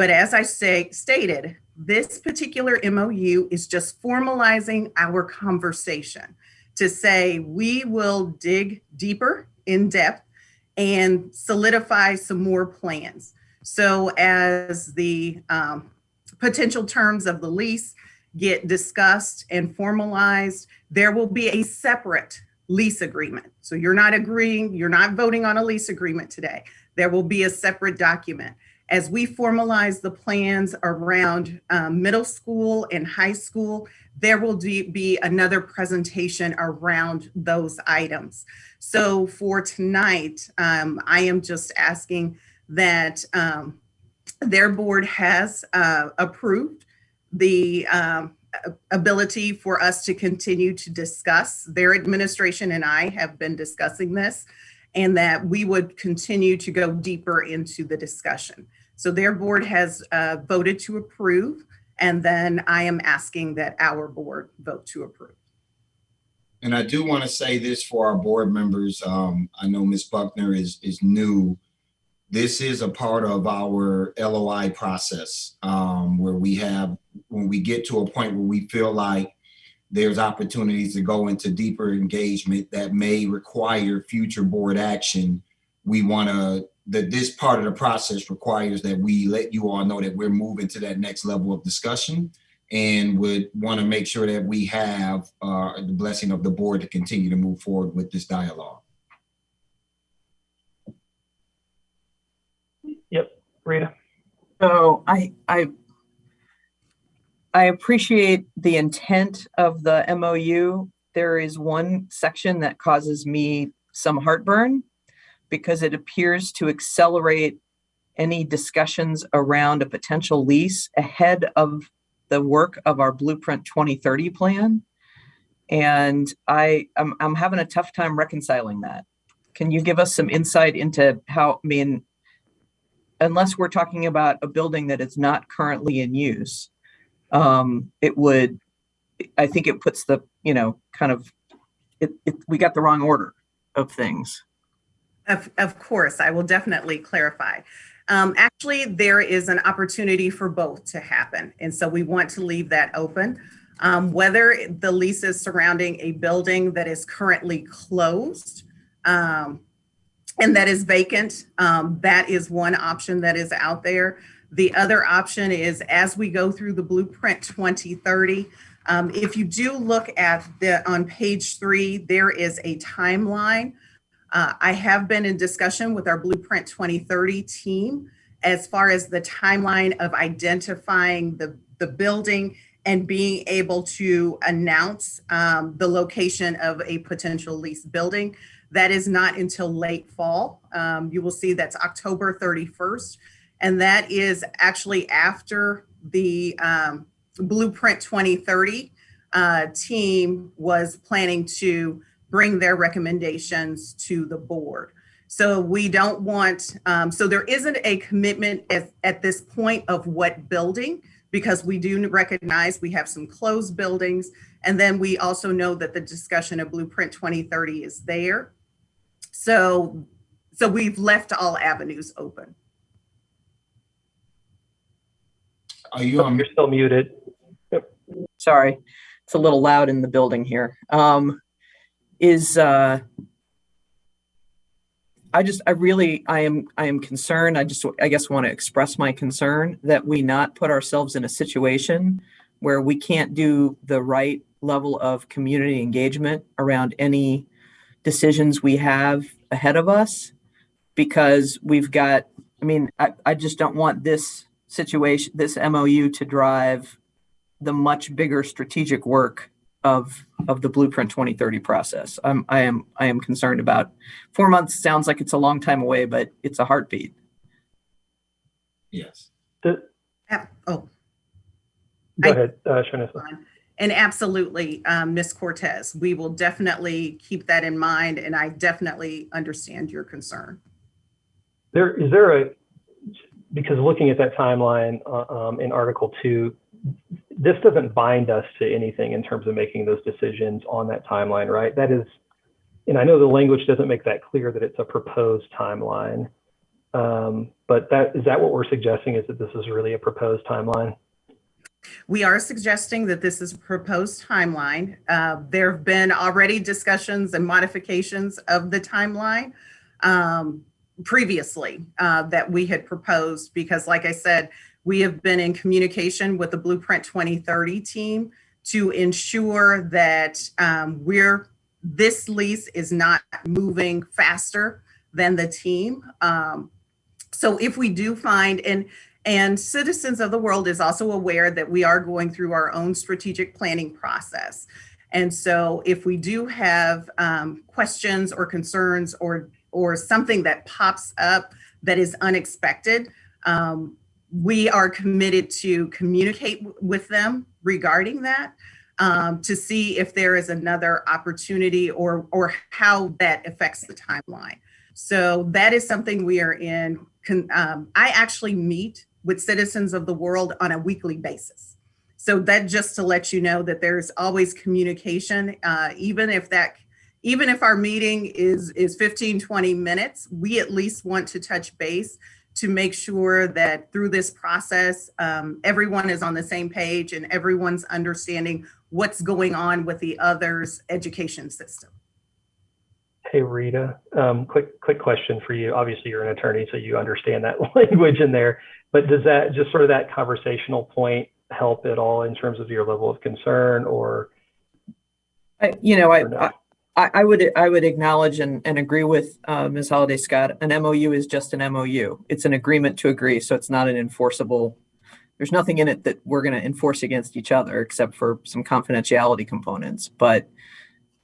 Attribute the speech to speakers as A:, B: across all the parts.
A: But as I stated, this particular MOU is just formalizing our conversation to say we will dig deeper in depth and solidify some more plans. So as the potential terms of the lease get discussed and formalized, there will be a separate lease agreement. So you're not voting on a lease agreement today. There will be a separate document. As we formalize the plans around middle school and high school, there will be another presentation around those items. So for tonight, I am just asking that their board has approved the ability for us to continue to discuss. Their administration and I have been discussing this, and that we would continue to go deeper into the discussion. So their board has voted to approve, and then I am asking that our board vote to approve.
B: And I do want to say this for our board members. I know Ms. Buckner is new. This is a part of our LOI process where when we get to a point where we feel like there's opportunities to go into deeper engagement that may require future board action, we want to, this part of the process requires that we let you all know that we're moving to that next level of discussion, and would want to make sure that we have the blessing of the board to continue to move forward with this dialogue.
C: Yep, Rita.
D: So I appreciate the intent of the MOU. There is one section that causes me some heartburn because it appears to accelerate any discussions around a potential lease ahead of the work of our Blueprint 2030 plan. And I'm having a tough time reconciling that. Can you give us some insight into how, unless we're talking about a building that is not currently in use, I think it puts the, we got the wrong order of things.
A: Of course, I will definitely clarify. Actually, there is an opportunity for both to happen. And so we want to leave that open. Whether the lease is surrounding a building that is currently closed and that is vacant, that is one option that is out there. The other option is, as we go through the Blueprint 2030, if you do look at on page 3, there is a timeline. I have been in discussion with our Blueprint 2030 team as far as the timeline of identifying the building and being able to announce the location of a potential lease building. That is not until late fall. You will see that's October 31st. And that is actually after the Blueprint 2030 team was planning to bring their recommendations to the board. So we don't want, so there isn't a commitment at this point of what building, because we do recognize we have some closed buildings. And then we also know that the discussion of Blueprint 2030 is there. So we've left all avenues open.
B: Are you on?
C: You're still muted. Yep.
D: Sorry, it's a little loud in the building here. I am concerned. I guess want to express my concern that we not put ourselves in a situation where we can't do the right level of community engagement around any decisions we have ahead of us, because we've got, I just don't want this situation, this MOU, to drive the much bigger strategic work of the Blueprint 2030 process. I am concerned about 4 months. Sounds like it's a long time away, but it's a heartbeat.
B: Yes.
C: Go ahead, Shanessa.
A: And absolutely, Ms. Cortez, we will definitely keep that in mind, and I definitely understand your concern. Because looking at that timeline in Article 2, this doesn't bind us to anything in terms of making those decisions on that timeline, right? That is, and I know the language doesn't make that clear that it's a proposed timeline.
C: But is that what we're suggesting, is that this is really a proposed timeline?
A: We are suggesting that this is a proposed timeline. There have been already discussions and modifications of the timeline previously that we had proposed, because like I said, we have been in communication with the Blueprint 2030 team to ensure that this lease is not moving faster than the team. So if we do find, and Citizens of the World is also aware that we are going through our own strategic planning process. And so if we do have questions or concerns or something that pops up that is unexpected, we are committed to communicate with them regarding that, to see if there is another opportunity or how that affects the timeline. So that is something we are in. I actually meet with Citizens of the World on a weekly basis. So that just to let you know that there's always communication, even if our meeting is 15, 20 minutes, we at least want to touch base to make sure that through this process, everyone is on the same page and everyone's understanding what's going on with the other's education system.
C: Hey, Rita, quick question for you. Obviously, you're an attorney, so you understand that language in there. But does that just sort of that conversational point help at all in terms of your level of concern, or?
D: I would acknowledge and agree with Ms. Holliday Scott. An MOU is just an MOU. It's an agreement to agree, so it's not an enforceable. There's nothing in it that we're going to enforce against each other except for some confidentiality components.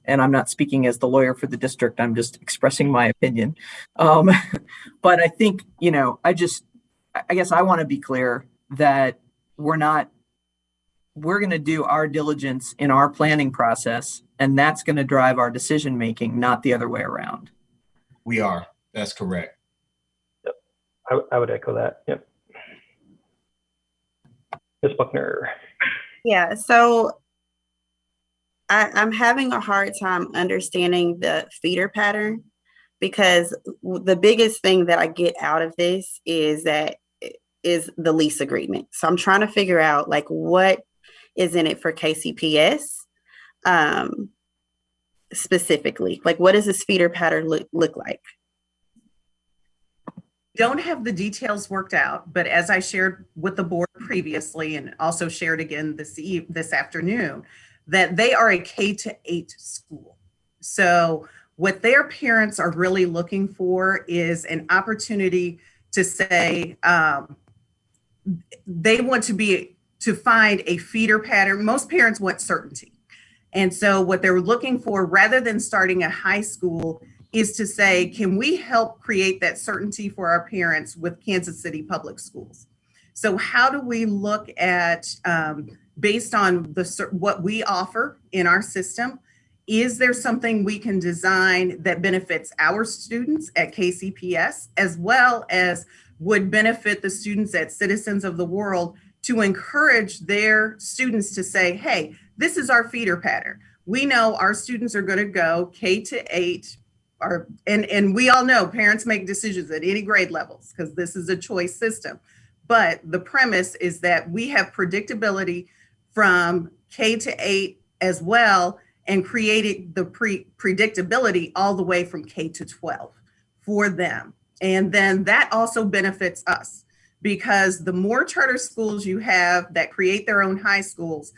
D: And I'm not speaking as the lawyer for the district. I'm just expressing my opinion. But I think, I guess I want to be clear that we're going to do our diligence in our planning process, and that's going to drive our decision making, not the other way around.
B: We are. That's correct.
C: Yep. I would echo that. Yep. Ms. Buckner.
E: Yeah, so I'm having a hard time understanding the feeder pattern, because the biggest thing that I get out of this is the lease agreement. So I'm trying to figure out like what is in it for KCPS specifically. Like, what does this feeder pattern look like?
A: Don't have the details worked out, but as I shared with the board previously and also shared again this afternoon, that they are a K-8 school. So what their parents are really looking for is an opportunity to say they want to find a feeder pattern. Most parents want certainty. And so what they're looking for, rather than starting a high school, is to say, can we help create that certainty for our parents with Kansas City Public Schools? So how do we look at, based on what we offer in our system, is there something we can design that benefits our students at KCPS, as well as would benefit the students at Citizens of the World, to encourage their students to say, hey, this is our feeder pattern. We know our students are going to go K-8, and we all know parents make decisions at any grade levels because this is a choice system. But the premise is that we have predictability from K-8 as well, and created the predictability all the way from K-12 for them. And then that also benefits us, because the more charter schools you have that create their own high schools,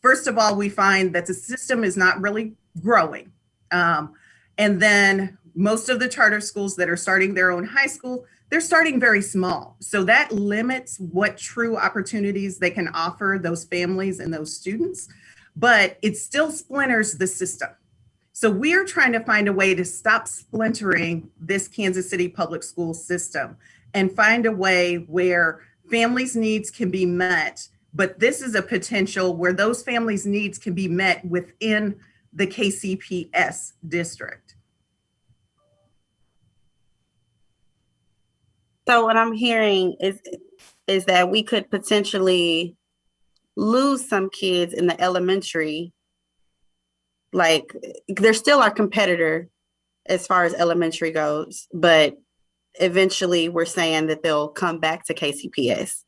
A: first of all, we find that the system is not really growing. And then most of the charter schools that are starting their own high school, they're starting very small. So that limits what true opportunities they can offer those families and those students, but it still splinters the system. So we're trying to find a way to stop splintering this Kansas City public school system and find a way where families' needs can be met, but this is a potential where those families' needs can be met within the KCPS district.
E: So what I'm hearing is that we could potentially lose some kids in the elementary. Like, they're still our competitor as far as elementary goes, but eventually we're saying that they'll come back to KCPS.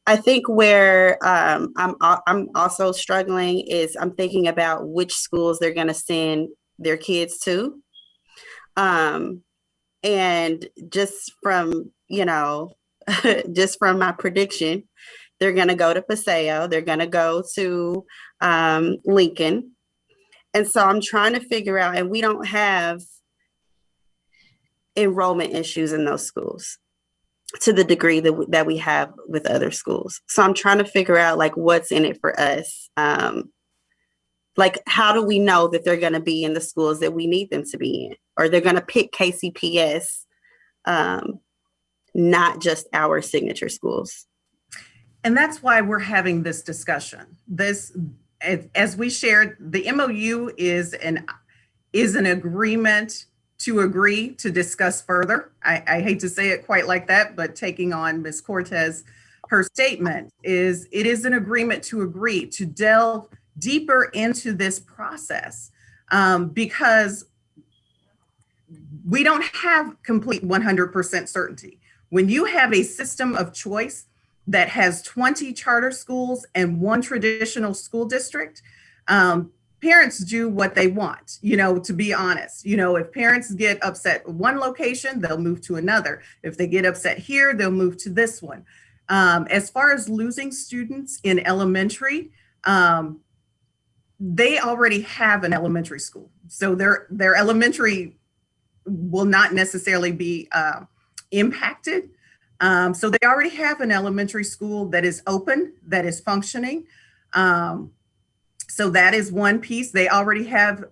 E: I think where I'm also struggling is I'm thinking about which schools they're going to send their kids to. And just from, just from my prediction, they're going to go to Paseo, they're going to go to Lincoln. And so I'm trying to figure out, and we don't have enrollment issues in those schools to the degree that we have with other schools. So I'm trying to figure out like what's in it for us. Like, how do we know that they're going to be in the schools that we need them to be in, or they're going to pick KCPS, not just our signature schools?
A: And that's why we're having this discussion. As we shared, the MOU is an agreement to agree to discuss further. I hate to say it quite like that, but taking on Ms. Cortez, her statement is, it is an agreement to agree to delve deeper into this process, because we don't have complete 100% certainty. When you have a system of choice that has 20 charter schools and 1 traditional school district, parents do what they want, to be honest. If parents get upset at one location, they'll move to another. If they get upset here, they'll move to this one. As far as losing students in elementary, they already have an elementary school. So their elementary will not necessarily be impacted. So they already have an elementary school that is open, that is functioning. So that is one piece. They already have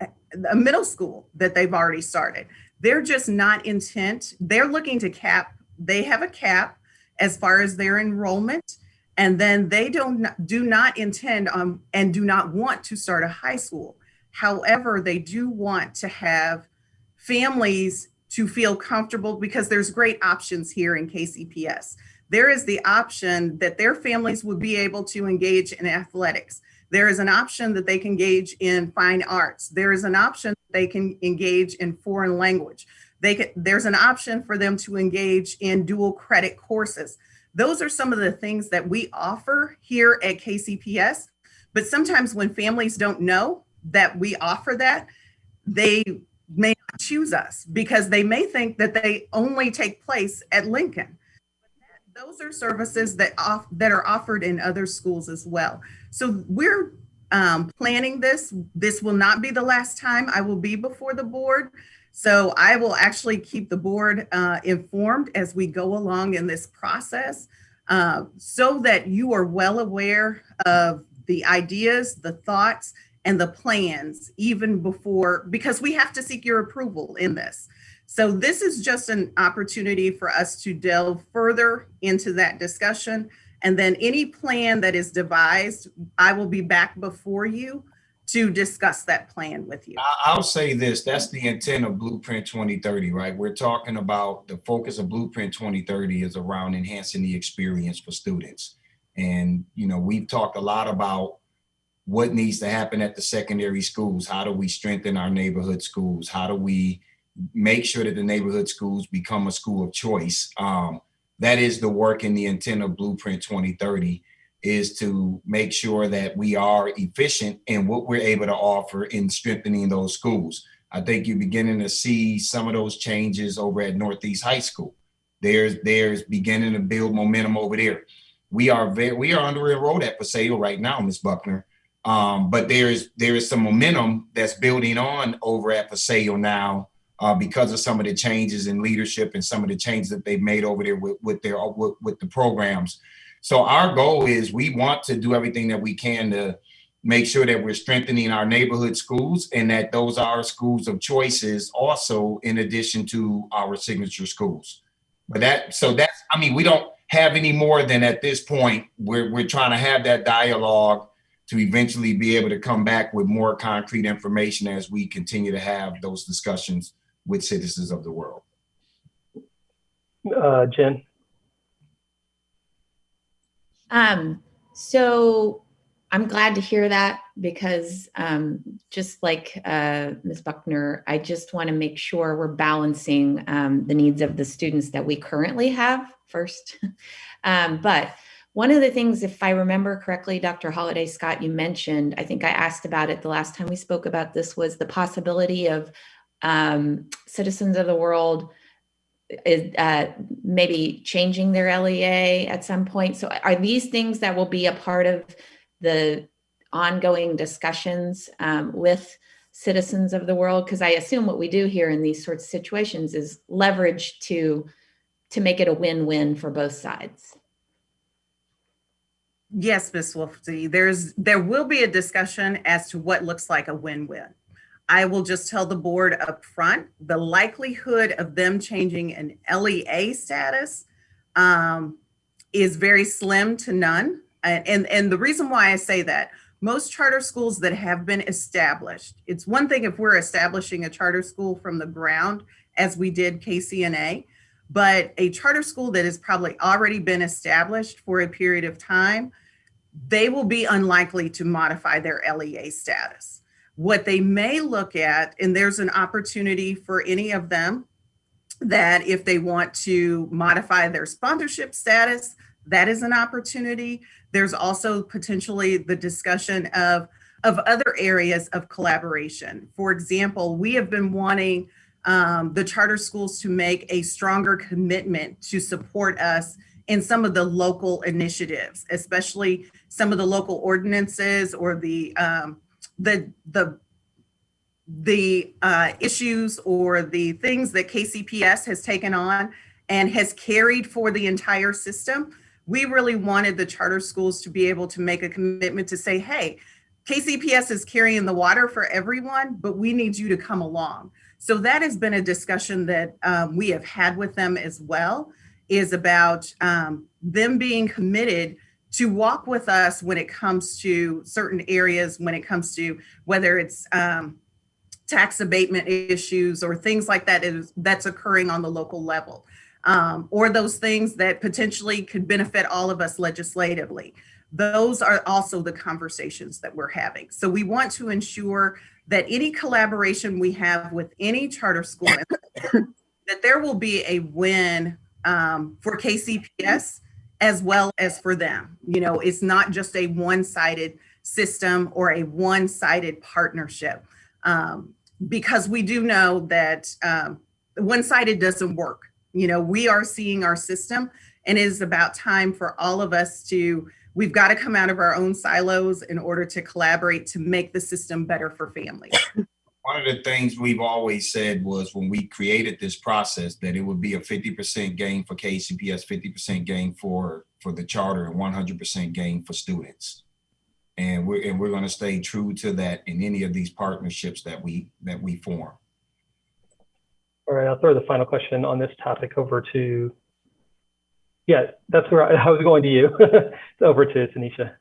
A: a middle school that they've already started. They're just not intent. They're looking to cap. They have a cap as far as their enrollment. And then they do not intend on and do not want to start a high school. However, they do want to have families to feel comfortable, because there's great options here in KCPS. There is the option that their families would be able to engage in athletics. There is an option that they can engage in fine arts. There is an option they can engage in foreign language. There's an option for them to engage in dual credit courses. Those are some of the things that we offer here at KCPS. But sometimes when families don't know that we offer that, they may not choose us because they may think that they only take place at Lincoln. Those are services that are offered in other schools as well. So we're planning this. This will not be the last time I will be before the board. So I will actually keep the board informed as we go along in this process, so that you are well aware of the ideas, the thoughts, and the plans even before, because we have to seek your approval in this. So this is just an opportunity for us to delve further into that discussion. And then any plan that is devised, I will be back before you to discuss that plan with you.
B: I'll say this, that's the intent of Blueprint 2030, right? We're talking about the focus of Blueprint 2030 is around enhancing the experience for students. And, we've talked a lot about what needs to happen at the secondary schools. How do we strengthen our neighborhood schools? How do we make sure that the neighborhood schools become a school of choice? That is the work and the intent of Blueprint 2030, is to make sure that we are efficient in what we're able to offer in strengthening those schools. I think you're beginning to see some of those changes over at Northeast High School. There's beginning to build momentum over there. We are under enrolled at Paseo right now, Ms. Buckner. But there is some momentum that's building on over at Paseo now, because of some of the changes in leadership and some of the changes that they've made over there with the programs. So our goal is we want to do everything that we can to make sure that we're strengthening our neighborhood schools and that those are schools of choices also, in addition to our signature schools. But we don't have any more than at this point. We're trying to have that dialogue to eventually be able to come back with more concrete information as we continue to have those discussions with citizens of the world.
C: Jen?
F: So I'm glad to hear that because just like Ms. Buckner, I just want to make sure we're balancing the needs of the students that we currently have first. But one of the things, if I remember correctly, Dr. Holliday Scott, you mentioned, I think I asked about it the last time we spoke about this, was the possibility of citizens of the world is maybe changing their LEA at some point. So are these things that will be a part of the ongoing discussions with citizens of the world? Because I assume what we do here in these sorts of situations is leverage to make it a win-win for both sides.
A: Yes, Ms. Wolfie, there will be a discussion as to what looks like a win-win. I will just tell the board up front, the likelihood of them changing an LEA status is very slim to none. And the reason why I say that, most charter schools that have been established, it's one thing if we're establishing a charter school from the ground, as we did KCNA, but a charter school that has probably already been established for a period of time, they will be unlikely to modify their LEA status. What they may look at, and there's an opportunity for any of them, that if they want to modify their sponsorship status, that is an opportunity. There's also potentially the discussion of other areas of collaboration. For example, we have been wanting the charter schools to make a stronger commitment to support us in some of the local initiatives, especially some of the local ordinances or the issues or the things that KCPS has taken on and has carried for the entire system. We really wanted the charter schools to be able to make a commitment to say, hey, KCPS is carrying the water for everyone, but we need you to come along. So that has been a discussion that we have had with them as well, is about them being committed to walk with us when it comes to certain areas, when it comes to whether it's tax abatement issues or things like that that's occurring on the local level, or those things that potentially could benefit all of us legislatively. Those are also the conversations that we're having. So we want to ensure that any collaboration we have with any charter school, that there will be a win for KCPS as well as for them. You know, it's not just a one-sided system or a one-sided partnership, because we do know that one-sided doesn't work. You know, we are seeing our system, and it is about time for all of us we've got to come out of our own silos in order to collaborate to make the system better for families.
B: One of the things we've always said was when we created this process that it would be a 50% gain for KCPS, 50% gain for the charter, and 100% gain for students. And we're going to stay true to that in any of these partnerships that we form.
C: All right, I'll throw the final question on this topic over to, yeah, that's where I was going to you. It's over to Tanisha.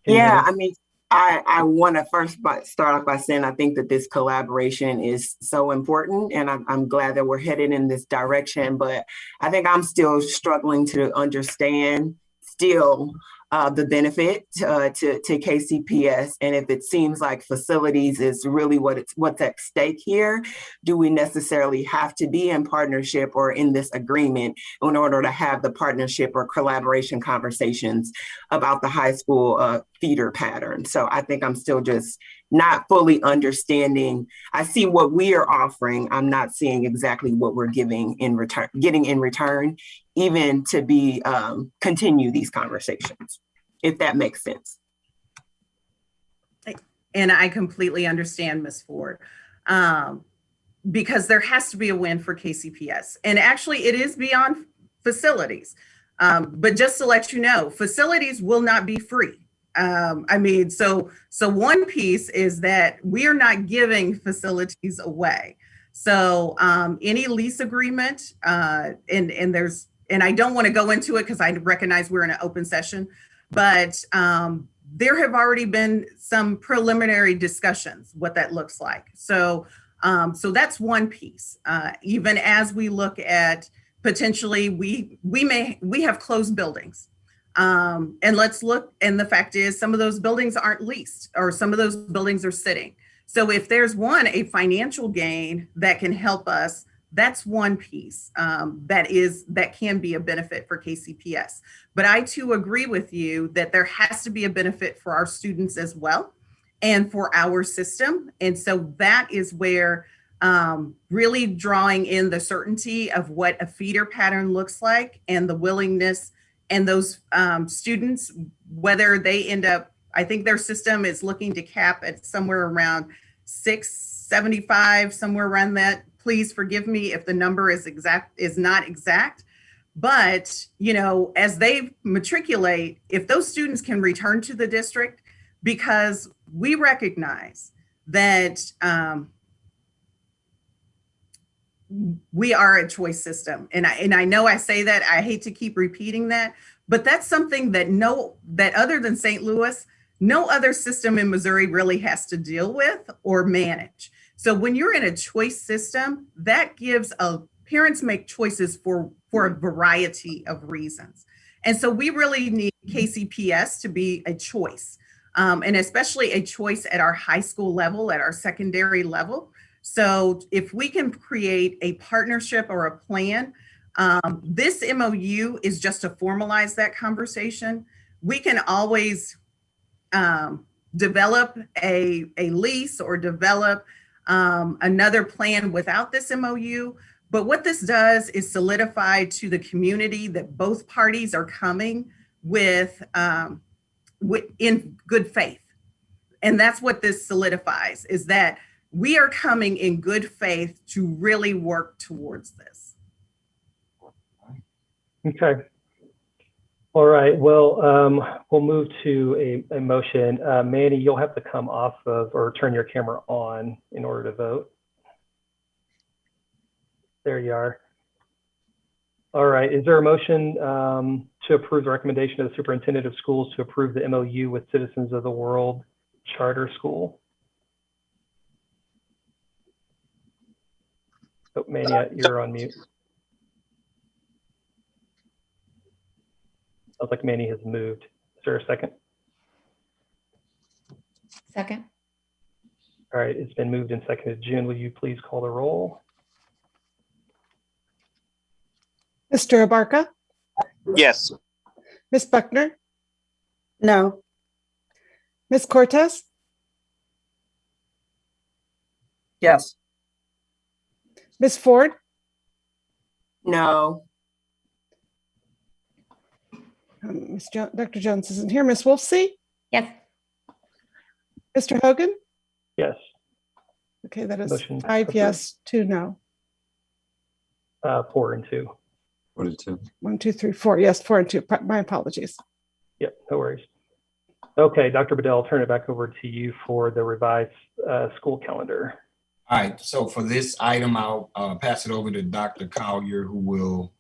G: Yeah, I mean, I want to first start off by saying I think that this collaboration is so important, and I'm glad that we're headed in this direction, but I think I'm still struggling to understand the benefit to KCPS, and if it seems like facilities is really what's at stake here, do we necessarily have to be in partnership or in this agreement in order to have the partnership or collaboration conversations about the high school feeder pattern? So I think I'm still just not fully understanding. I see what we are offering. I'm not seeing exactly what we're getting in return, even to be continue these conversations, if that makes sense.
A: And I completely understand, Ms. Ford, because there has to be a win for KCPS. And actually it is beyond facilities. But just to let you know, facilities will not be free. I mean, so one piece is that we are not giving facilities away. So any lease agreement, and I don't want to go into it because I recognize we're in an open session, but there have already been some preliminary discussions what that looks like. So that's one piece. Even as we look at potentially, we have closed buildings. And let's look, and the fact is some of those buildings aren't leased or some of those buildings are sitting. So if there's a financial gain that can help us, that's one piece that can be a benefit for KCPS. But I too agree with you that there has to be a benefit for our students as well and for our system. And so that is where really drawing in the certainty of what a feeder pattern looks like and the willingness and those students, whether they end up, I think their system is looking to cap at somewhere around 675, somewhere around that. Please forgive me if the number is not exact. But, as they matriculate, if those students can return to the district, because we recognize that we are a choice system. And I know I say that, I hate to keep repeating that, but that's something that other than St. Louis, no other system in Missouri really has to deal with or manage. So when you're in a choice system, that gives parents make choices for a variety of reasons. And so we really need KCPS to be a choice, and especially a choice at our high school level, at our secondary level. So if we can create a partnership or a plan, this MOU is just to formalize that conversation. We can always develop a lease or develop another plan without this MOU. But what this does is solidify to the community that both parties are coming with in good faith. And that's what this solidifies, is that we are coming in good faith to really work towards this.
C: Okay. All right. Well, we'll move to a motion. Manny, you'll have to come off of or turn your camera on in order to vote. There you are. All right. Is there a motion to approve the recommendation of the superintendent of schools to approve the MOU with Citizens of the World Charter School? Oh, Manny, you're on mute. Sounds like Manny has moved. Is there a second?
F: Second.
C: All right, it's been moved and seconded. June, will you please call the roll?
H: Mr. Abarca?
I: Yes.
H: Ms. Buckner?
E: No.
H: Ms. Cortez?
D: Yes.
H: Ms. Ford?
G: No.
H: Dr. Jones isn't here. Ms. Wolfsey?
F: Yes.
H: Mr. Hogan?
C: Yes.
H: Okay, that is
C: Motion
H: 5
C: approved.
H: yes, 2 no.
C: 4 and 2.
I: 4 to 2.
H: 1, 2, 3, 4. Yes, 4 and 2. My apologies.
C: Yep, no worries. Okay, Dr. Bedell, I'll turn it back over to you for the revised school calendar.
B: All right, so for this item, I'll pass it over to Dr. Collier, who will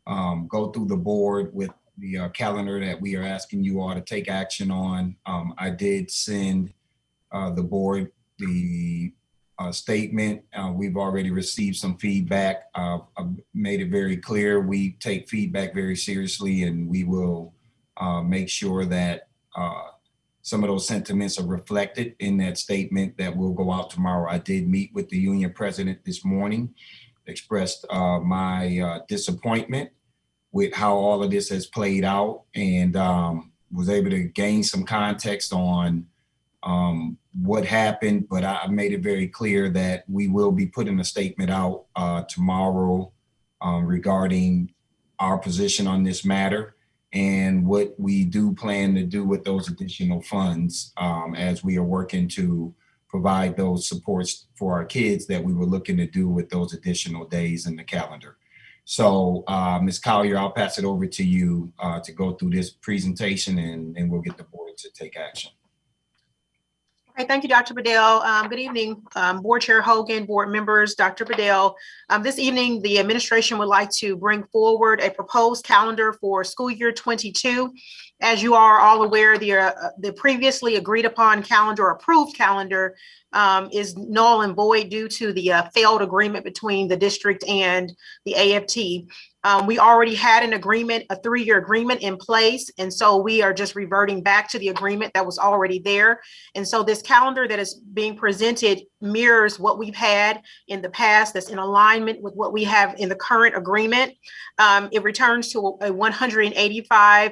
B: go through the board with the calendar that we are asking you all to take action on. I did send the board the statement. We've already received some feedback. I've made it very clear we take feedback very seriously, and we will make sure that some of those sentiments are reflected in that statement that will go out tomorrow. I did meet with the union president this morning, expressed my disappointment with how all of this has played out, and was able to gain some context on what happened. But I made it very clear that we will be putting a statement out tomorrow regarding our position on this matter and what we do plan to do with those additional funds as we are working to provide those supports for our kids that we were looking to do with those additional days in the calendar. So Ms. Collier, I'll pass it over to you to go through this presentation, and we'll get the board to take action.
J: Okay, thank you, Dr. Bedell. Good evening, Board Chair Hogan, board members, Dr. Bedell. This evening, the administration would like to bring forward a proposed calendar for school year 22. As you are all aware, the previously agreed upon calendar, approved calendar, is null and void due to the failed agreement between the district and the AFT. We already had an agreement, a 3-year agreement in place. And so we are just reverting back to the agreement that was already there. And so this calendar that is being presented mirrors what we've had in the past, that's in alignment with what we have in the current agreement. It returns to a 185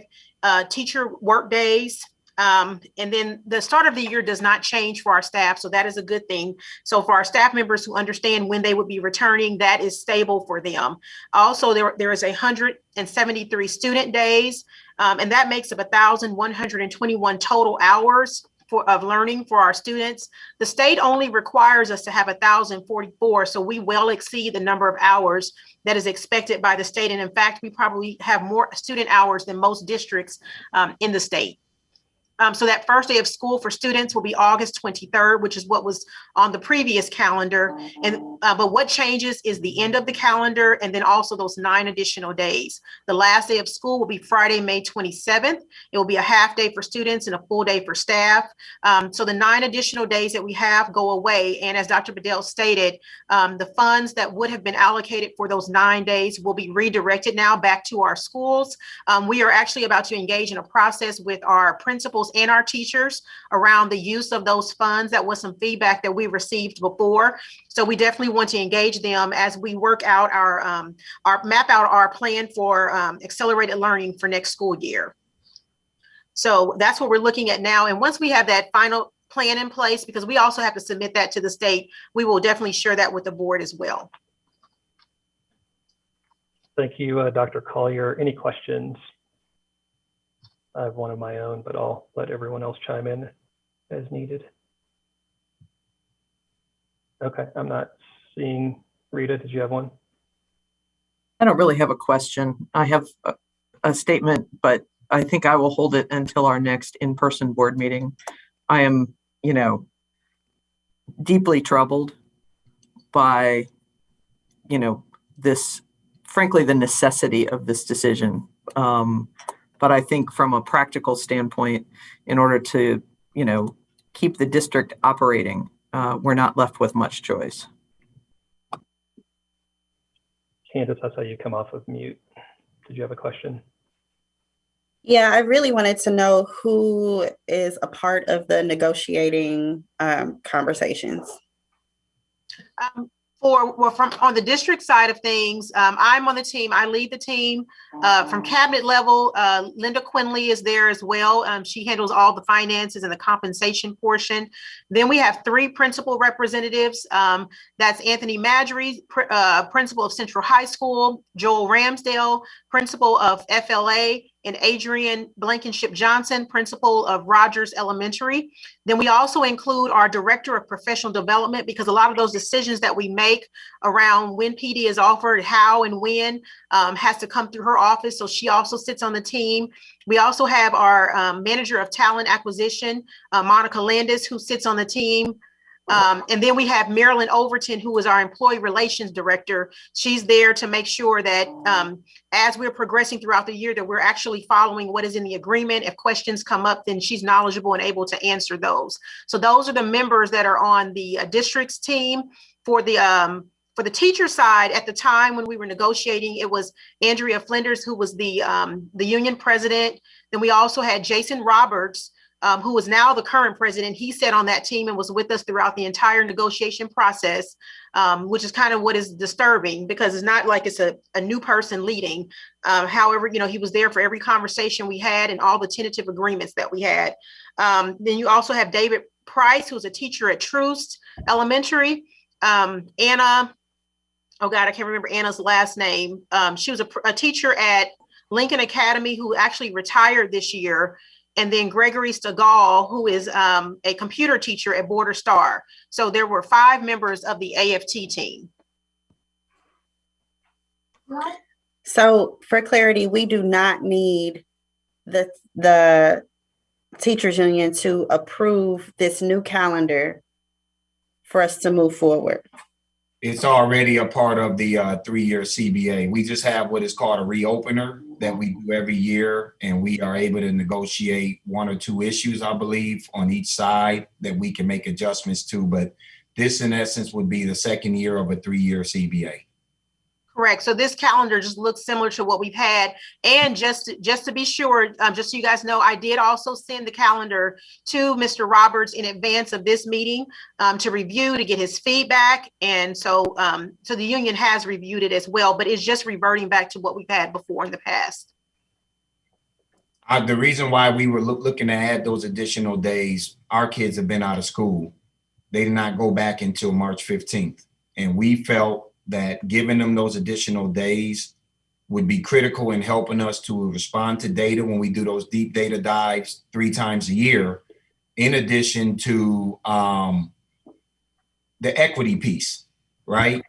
J: teacher work days. And then the start of the year does not change for our staff. So that is a good thing. So for our staff members who understand when they would be returning, that is stable for them. Also, there is 173 student days, and that makes up 1,121 total hours of learning for our students. The state only requires us to have 1,044. So we well exceed the number of hours that is expected by the state. And in fact, we probably have more student hours than most districts in the state. So that first day of school for students will be August 23rd, which is what was on the previous calendar. And but what changes is the end of the calendar and then also those 9 additional days. The last day of school will be Friday, May 27th. It will be a half day for students and a full day for staff. So the 9 additional days that we have go away. And as Dr. Bedell stated, the funds that would have been allocated for those 9 days will be redirected now back to our schools. We are actually about to engage in a process with our principals and our teachers around the use of those funds. That was some feedback that we received before. So we definitely want to engage them as we work out our map out our plan for accelerated learning for next school year. So that's what we're looking at now. And once we have that final plan in place, because we also have to submit that to the state, we will definitely share that with the board as well.
C: Thank you, Dr. Collier. Any questions? I have one of my own, but I'll let everyone else chime in as needed. Okay, I'm not seeing. Rita, did you have one?
D: I don't really have a question. I have a statement, but I think I will hold it until our next in-person board meeting. I am, deeply troubled by, this, frankly, the necessity of this decision. But I think from a practical standpoint, in order to, keep the district operating, we're not left with much choice.
C: Candace, I saw you come off of mute. Did you have a question?
E: Yeah, I really wanted to know who is a part of the negotiating conversations.
J: From on the district side of things, I'm on the team. I lead the team from cabinet level. Linda Quinley is there as well. She handles all the finances and the compensation portion. Then we have 3 principal representatives. That's Anthony Madry, principal of Central High School, Joel Ramsdale, principal of FLA, and Adrian Blankenship Johnson, principal of Rogers Elementary. Then we also include our director of professional development, because a lot of those decisions that we make around when PD is offered, how and when, has to come through her office. So she also sits on the team. We also have our manager of talent acquisition, Monica Landis, who sits on the team. And then we have Marilyn Overton, who is our employee relations director. She's there to make sure that as we're progressing throughout the year, that we're actually following what is in the agreement. If questions come up, then she's knowledgeable and able to answer those. So those are the members that are on the district's team. For the teacher side, at the time when we were negotiating, it was Andrea Flinders, who was the union president. Then we also had Jason Roberts, who is now the current president. He sat on that team and was with us throughout the entire negotiation process, which is kind of what is disturbing, because it's not like it's a new person leading. However, he was there for every conversation we had and all the tentative agreements that we had. Then you also have David Price, who's a teacher at Troost Elementary. Anna, oh God, I can't remember Anna's last name. She was a teacher at Lincoln Academy who actually retired this year. And then Gregory Stegall, who is a computer teacher at Border Star. So there were 5 members of the AFT team.
E: So for clarity, we do not need the teachers union to approve this new calendar for us to move forward.
B: It's already a part of the 3-year CBA. We just have what is called a reopener that we do every year, and we are able to negotiate 1 or 2 issues, I believe, on each side that we can make adjustments to. But this, in essence, would be the 2nd year of a 3-year CBA.
J: Correct. So this calendar just looks similar to what we've had. And just to be sure, just so you guys know, I did also send the calendar to Mr. Roberts in advance of this meeting to review, to get his feedback. And so, so the union has reviewed it as well, but it's just reverting back to what we've had before in the past.
B: The reason why we were looking to add those additional days, our kids have been out of school. They did not go back until March 15th. And we felt that giving them those additional days would be critical in helping us to respond to data when we do those deep data dives 3 times a year, in addition to the equity piece, right?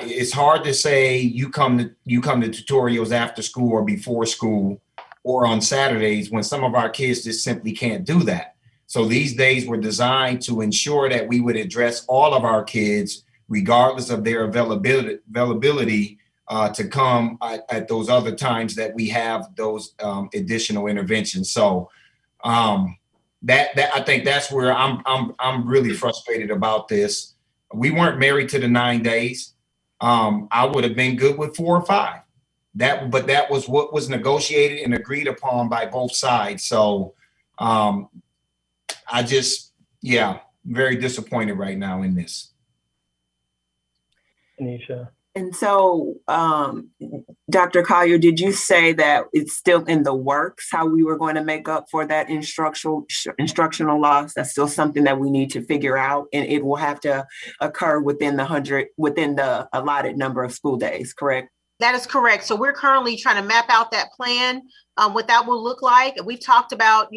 B: It's hard to say you come to tutorials after school or before school or on Saturdays when some of our kids just simply can't do that. So these days were designed to ensure that we would address all of our kids regardless of their availability to come at those other times that we have those additional interventions. So that I think that's where I'm really frustrated about this. We weren't married to the 9 days. I would have been good with 4 or 5. But that was what was negotiated and agreed upon by both sides. So I just, very disappointed right now in this.
C: Anisha.
G: And so, Dr. Collier, did you say that it's still in the works, how we were going to make up for that instructional loss? That's still something that we need to figure out, and it will have to occur within the allotted number of school days, correct?
J: That is correct. So we're currently trying to map out that plan, what that will look like. We've talked about,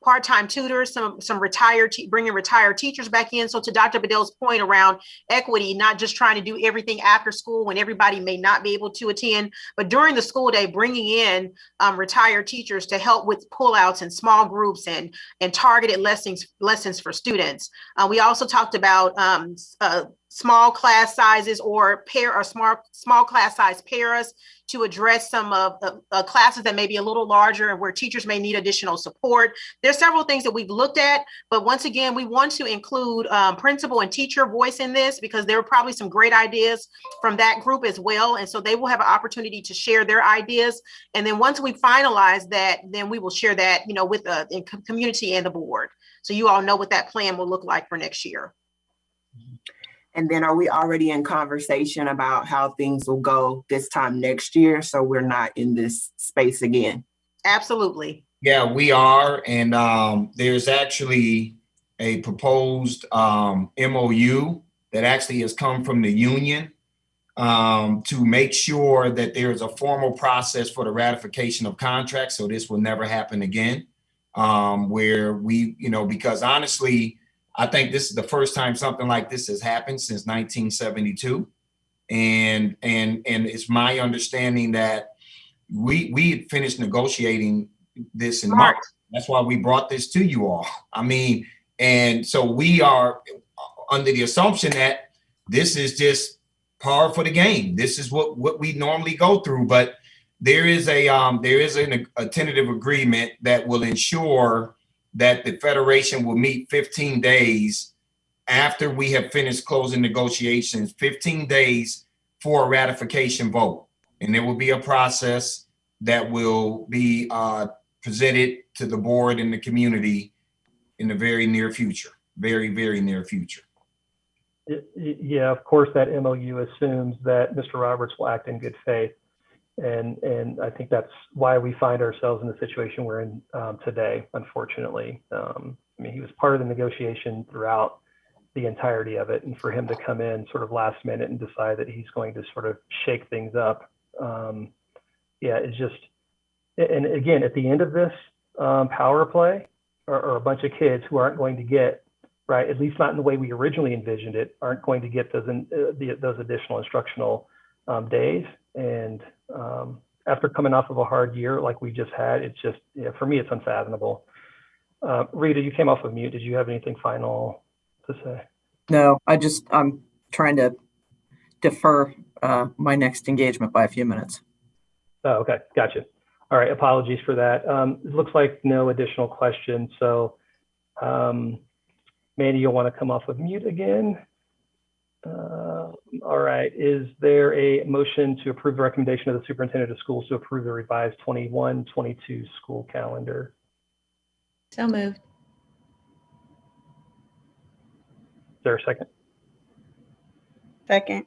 J: part-time tutors, some retired, bringing retired teachers back in. So to Dr. Bedell's point around equity, not just trying to do everything after school when everybody may not be able to attend, but during the school day, bringing in retired teachers to help with pullouts and small groups and targeted lessons for students. We also talked about small class sizes or small class size paras to address some of the classes that may be a little larger and where teachers may need additional support. There's several things that we've looked at, but once again, we want to include principal and teacher voice in this because there are probably some great ideas from that group as well. And so they will have an opportunity to share their ideas. And then once we finalize that, then we will share that, with the community and the board. So you all know what that plan will look like for next year.
G: And then are we already in conversation about how things will go this time next year so we're not in this space again?
J: Absolutely.
B: Yeah, we are. And there's actually a proposed MOU that actually has come from the union to make sure that there's a formal process for the ratification of contracts. So this will never happen again, where we, because honestly, I think this is the first time something like this has happened since 1972. And it's my understanding that we had finished negotiating this in March. That's why we brought this to you all. And so we are under the assumption that this is just par for the game. This is what we normally go through, but there is a tentative agreement that will ensure that the Federation will meet 15 days after we have finished closing negotiations, 15 days for a ratification vote. And there will be a process that will be presented to the board and the community in the very near future, very, very near future.
C: Yeah, of course, that MOU assumes that Mr. Roberts will act in good faith. And I think that's why we find ourselves in the situation we're in today, unfortunately. He was part of the negotiation throughout the entirety of it. And for him to come in sort of last minute and decide that he's going to sort of shake things up. It's just, and again, at the end of this power play are a bunch of kids who aren't going to get, right, at least not in the way we originally envisioned it, aren't going to get those additional instructional days. And after coming off of a hard year like we just had, it's just, for me, it's unfathomable. Rita, you came off of mute. Did you have anything final to say?
D: No, I'm trying to defer my next engagement by a few minutes.
C: Oh, okay. Gotcha. All right. Apologies for that. It looks like no additional questions. So Mandy, you'll want to come off of mute again. All right. Is there a motion to approve the recommendation of the superintendent of schools to approve the revised 21-22 school calendar?
F: So moved.
C: Is there a second?
E: Second.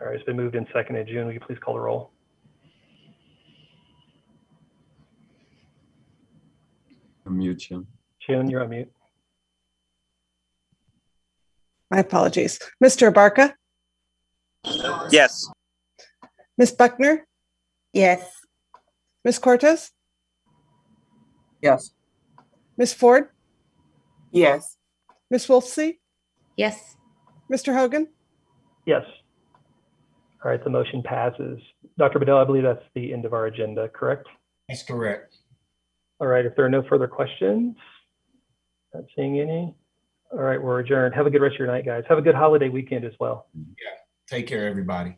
C: All right, it's been moved and seconded. June, will you please call the roll?
I: Unmute you.
C: June, you're on mute.
H: My apologies. Mr. Abarca,
I: Yes.
H: Ms. Buckner,
E: Yes.
H: Ms. Cortez,
D: Yes.
H: Ms. Ford,
G: Yes.
H: Ms. Wolfsey,
F: Yes.
H: Mr. Hogan.
C: Yes. All right, the motion passes. Dr. Bedell, I believe that's the end of our agenda, correct?
B: That's correct.
C: All right, if there are no further questions, not seeing any. All right, we're adjourned. Have a good rest of your night, guys. Have a good holiday weekend as well.
B: Take care, everybody.